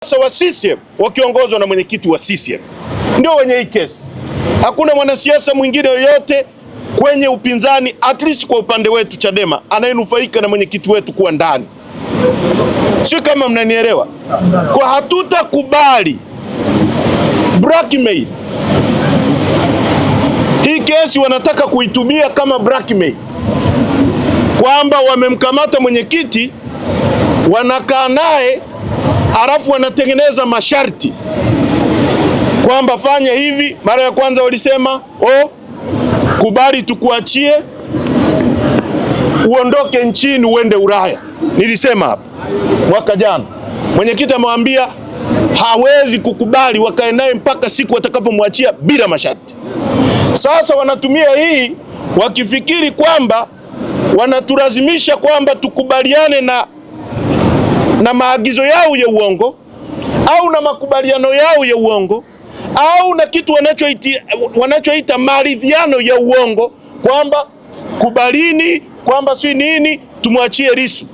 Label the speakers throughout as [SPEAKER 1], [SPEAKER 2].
[SPEAKER 1] Sasa wa CCM wakiongozwa na mwenyekiti wa CCM ndio wenye hii kesi. Hakuna mwanasiasa mwingine yoyote kwenye upinzani, at least kwa upande wetu Chadema, anayenufaika na mwenyekiti wetu kuwa ndani. Sio kama mnanielewa. Kwa hatutakubali blackmail. Hii kesi wanataka kuitumia kama blackmail, kwamba wamemkamata mwenyekiti, wanakaa naye halafu wanatengeneza masharti kwamba fanya hivi. Mara ya kwanza walisema kubali tukuachie uondoke nchini uende Ulaya. Nilisema hapa mwaka jana, mwenyekiti amwambia hawezi kukubali, wakae naye mpaka siku watakapomwachia bila masharti. Sasa wanatumia hii wakifikiri kwamba wanatulazimisha kwamba tukubaliane na maagizo yao ya uongo au na makubaliano yao ya uongo au na kitu wanachoita maridhiano ya uongo, kwamba kubalini kwamba si nini tumwachie Lissu.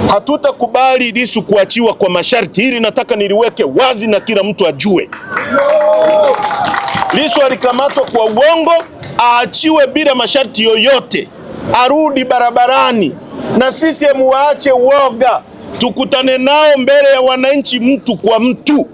[SPEAKER 1] Hatutakubali Lissu kuachiwa kwa masharti. Hili nataka niliweke wazi na kila mtu ajue. Lissu alikamatwa kwa uongo, aachiwe bila masharti yoyote, arudi barabarani, na CCM waache uoga, tukutane nao mbele ya wananchi mtu kwa mtu.